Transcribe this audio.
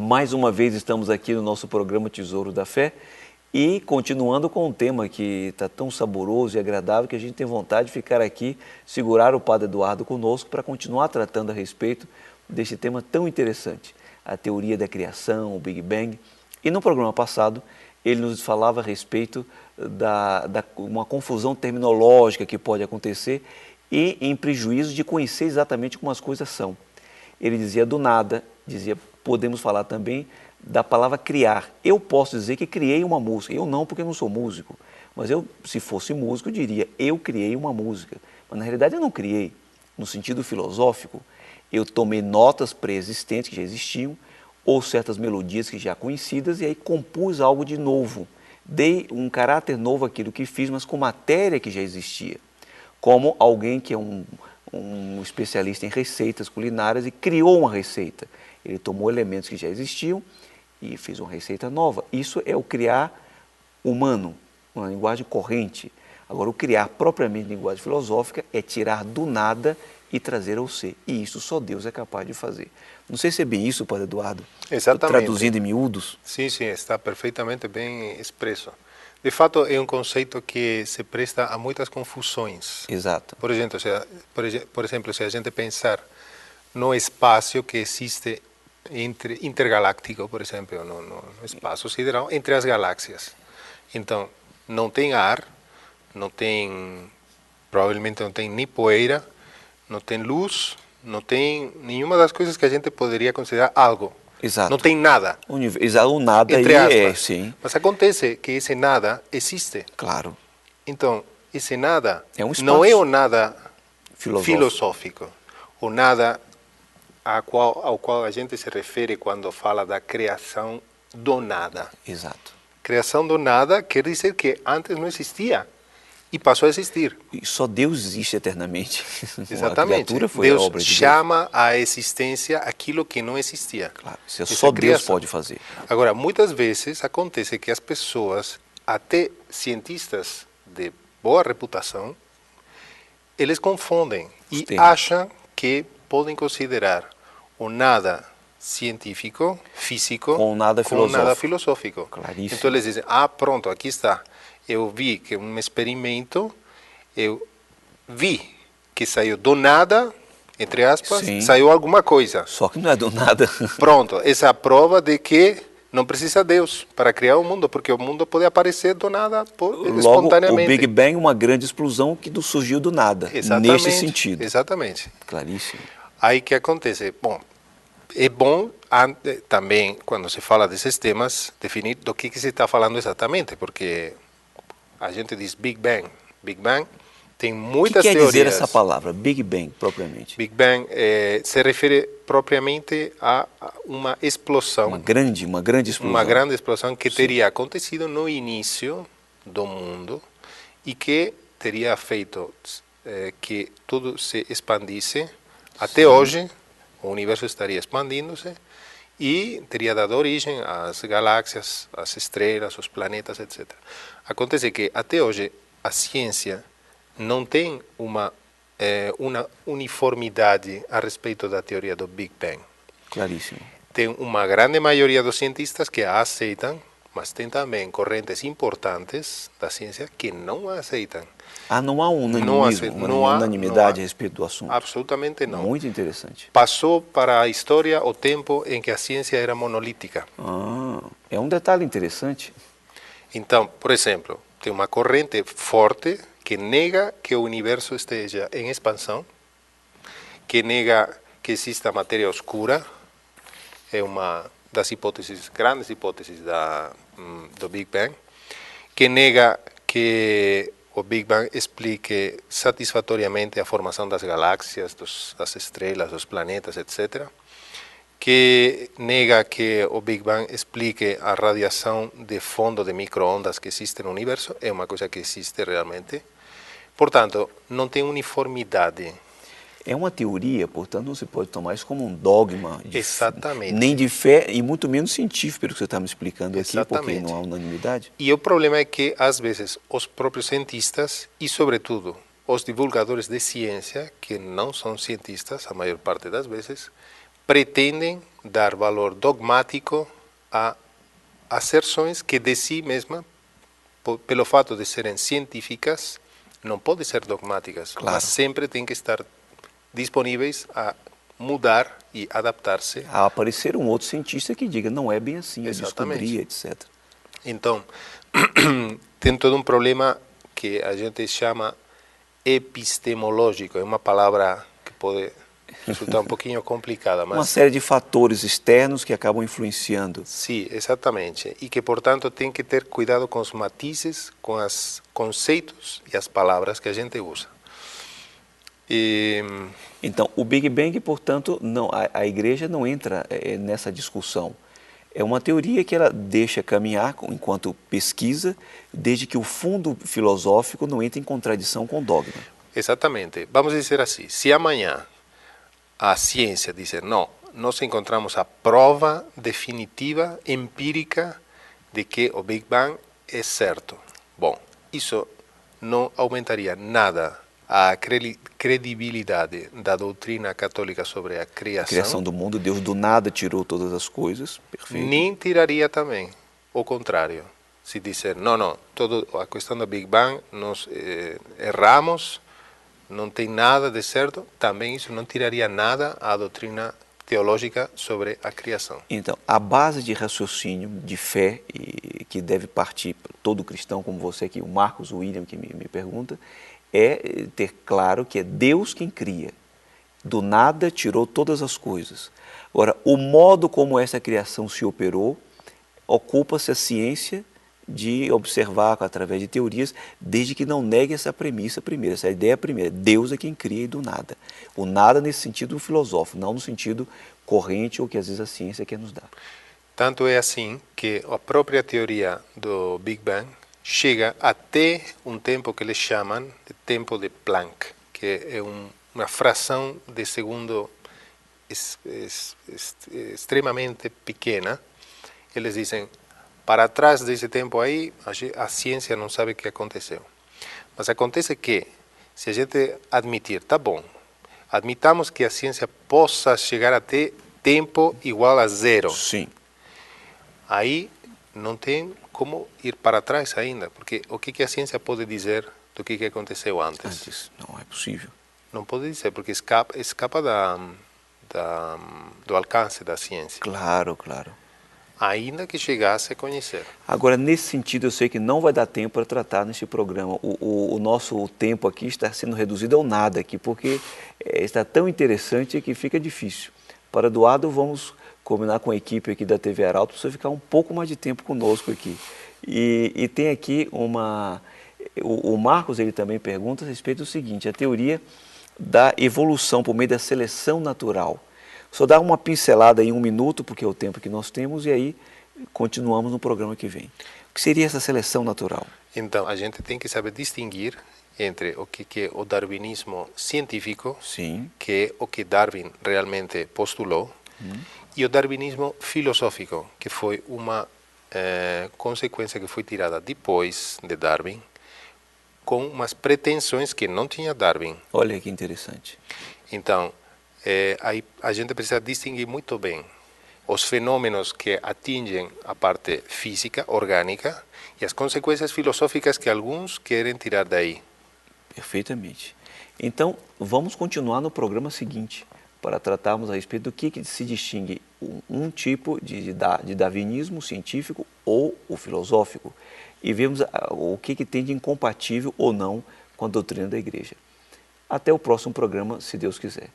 Mais uma vez estamos aqui no nosso programa Tesouro da Fé e continuando com um tema que está tão saboroso e agradável que a gente tem vontade de ficar aqui, segurar o Padre Eduardo conosco para continuar tratando a respeito desse tema tão interessante, a teoria da criação, o Big Bang. E no programa passado ele nos falava a respeito da uma confusão terminológica que pode acontecer e em prejuízo de conhecer exatamente como as coisas são. Ele dizia do nada, podemos falar também da palavra criar. Eu posso dizer que criei uma música, eu não, porque eu não sou músico, mas eu, se fosse músico, eu diria, eu criei uma música. Mas na realidade eu não criei, no sentido filosófico, eu tomei notas pré-existentes que já existiam, ou certas melodias que já conhecidas, e aí compus algo de novo. Dei um caráter novo àquilo que fiz, mas com matéria que já existia. Como alguém que é um especialista em receitas culinárias e criou uma receita. Ele tomou elementos que já existiam e fez uma receita nova. Isso é o criar humano, uma linguagem corrente. Agora, o criar propriamente em linguagem filosófica é tirar do nada e trazer ao ser. E isso só Deus é capaz de fazer. Não sei se é bem isso, Padre Eduardo. Exatamente. Traduzindo em miúdos. Sim, sim, está perfeitamente bem expresso. De fato, é um conceito que se presta a muitas confusões. Exato. Por exemplo, se a gente pensar no espaço que existe intergaláctico, por exemplo, no espaço sideral, entre as galáxias. Então, não tem ar, provavelmente não tem nem poeira, não tem luz, não tem nenhuma das coisas que a gente poderia considerar algo. Exato. Não tem nada. O nada entre aí aspas. Sim. Mas acontece que esse nada existe. Claro. Então, esse nada é um não é o nada filosófico. O nada ao qual a gente se refere quando fala da criação do nada. Exato. Criação do nada quer dizer que antes não existia e passou a existir. E só Deus existe eternamente. Exatamente. Deus obra de chama à existência aquilo que não existia. Claro, isso só Deus pode fazer. Agora, muitas vezes acontece que as pessoas, até cientistas de boa reputação, eles confundem e acham que podem considerar o nada científico, físico, com nada filosófico. Claríssimo. Então eles dizem, pronto, aqui está. Eu vi que um experimento, eu vi que saiu do nada, entre aspas, Sim. Saiu alguma coisa. Só que não é do nada. Pronto, essa é a prova de que não precisa Deus para criar o mundo, porque o mundo pode aparecer do nada, espontaneamente. O Big Bang é uma grande explosão que surgiu do nada, exatamente, nesse sentido. Exatamente. Claríssimo. Aí que acontece? Bom, é bom também, quando se fala desses temas, definir do que se está falando exatamente, porque a gente diz Big Bang. Big Bang tem muitas teorias. O que quer dizer essa palavra, Big Bang, propriamente? Big Bang se refere propriamente a uma explosão. Uma grande explosão. Uma grande explosão que teria acontecido no início do mundo e que teria feito que tudo se expandisse. Até hoje, o universo estaria expandindo-se e teria dado origem às galáxias, às estrelas, aos planetas, etc. Acontece que, até hoje, a ciência não tem uma uniformidade a respeito da teoria do Big Bang. Claríssimo. Tem uma grande maioria dos cientistas que a aceitam, mas tem também correntes importantes da ciência que não a aceitam. Não há unanimidade a respeito do assunto? Absolutamente não. Muito interessante. Passou para a história o tempo em que a ciência era monolítica. É um detalhe interessante. Então, por exemplo, tem uma corrente forte que nega que o universo esteja em expansão, que nega que exista matéria escura, é uma das grandes hipóteses do Big Bang, que nega que o Big Bang explique satisfatoriamente a formação das galáxias, das estrelas, dos planetas, etc., que nega que o Big Bang explique a radiação de fundo de micro-ondas que existe no universo, é uma coisa que existe realmente. Portanto, não tem uniformidade. É uma teoria, portanto, não se pode tomar isso como um dogma. Exatamente. Nem de fé e muito menos científico, pelo que você está me explicando aqui, Exatamente. Porque não há unanimidade. E o problema é que, às vezes, os próprios cientistas e, sobretudo, os divulgadores de ciência, que não são cientistas, a maior parte das vezes, pretendem dar valor dogmático a asserções que de si mesma, pelo fato de serem científicas, não podem ser dogmáticas, Claro. mas sempre têm que estar disponíveis a mudar e adaptar-se. A aparecer um outro cientista que diga, não é bem assim, eu Exatamente. descobri, etc. Então, tem todo um problema que a gente chama epistemológico. É uma palavra que pode resultar um pouquinho complicada, Uma mas série de fatores externos que acabam influenciando. sim, exatamente. E que, portanto, tem que ter cuidado com os matizes, com os conceitos e as palavras que a gente usa. E, Então, o Big Bang, portanto, não, a igreja não entra nessa discussão. É uma teoria que ela deixa caminhar enquanto pesquisa, desde que o fundo filosófico não entre em contradição com o dogma. exatamente. Vamos dizer assim, se amanhã a ciência dizer, não, nós encontramos a prova definitiva, empírica, de que o Big Bang é certo. Bom, isso não aumentaria nada a credibilidade da doutrina católica sobre a A criação, criação do mundo, Deus do nada tirou todas as coisas, perfeito. nem tiraria também o contrário. Se disser, não, toda a questão do Big Bang, nós erramos, não tem nada de certo, também isso não tiraria nada à doutrina teológica sobre a criação. Então, a base de raciocínio, de fé, e que deve partir todo cristão, como você aqui, o Marcos, o William, que me pergunta, é ter claro que é Deus quem cria. Do nada tirou todas as coisas. Agora, o modo como essa criação se operou, ocupa-se a ciência de observar através de teorias, desde que não negue essa premissa primeira, essa ideia primeira. Deus é quem cria e do nada. O nada nesse sentido filosófico, não no sentido corrente ou que às vezes a ciência quer nos dar. Tanto é assim que a própria teoria do Big Bang chega até um tempo que eles chamam de tempo de Planck, que é uma fração de segundo extremamente pequena. Eles dizem, para trás desse tempo aí, a ciência não sabe o que aconteceu. Mas acontece que, se a gente admitir, tá bom, admitamos que a ciência possa chegar até tempo igual a zero. Sim. Aí não tem como ir para trás ainda, porque o que a ciência pode dizer do que aconteceu antes? Antes, não é possível. Não pode dizer, porque escapa do alcance da ciência. Claro, claro. Ainda que chegasse a conhecer. Agora, nesse sentido, eu sei que não vai dar tempo para tratar neste programa. O nosso tempo aqui está sendo reduzido ao nada aqui, porque está tão interessante que fica difícil. Para Eduardo, vamos combinar com a equipe aqui da TV Arauto para você ficar um pouco mais de tempo conosco aqui. E tem aqui uma... O Marcos, ele também pergunta a respeito do seguinte, a teoria da evolução por meio da seleção natural. Só dá uma pincelada em 1 minuto, porque é o tempo que nós temos, e aí continuamos no programa que vem. O que seria essa seleção natural? Então, a gente tem que saber distinguir entre o que é o darwinismo científico, Sim. que é o que Darwin realmente postulou, e o darwinismo filosófico, que foi uma consequência que foi tirada depois de Darwin, com umas pretensões que não tinha Darwin. Olha que interessante. Então, aí a gente precisa distinguir muito bem os fenômenos que atingem a parte física, orgânica, e as consequências filosóficas que alguns querem tirar daí. Perfeitamente. Então, vamos continuar no programa seguinte, para tratarmos a respeito do que se distingue um tipo de darwinismo científico ou o filosófico, e vemos o que tem de incompatível ou não com a doutrina da igreja. Até o próximo programa, se Deus quiser.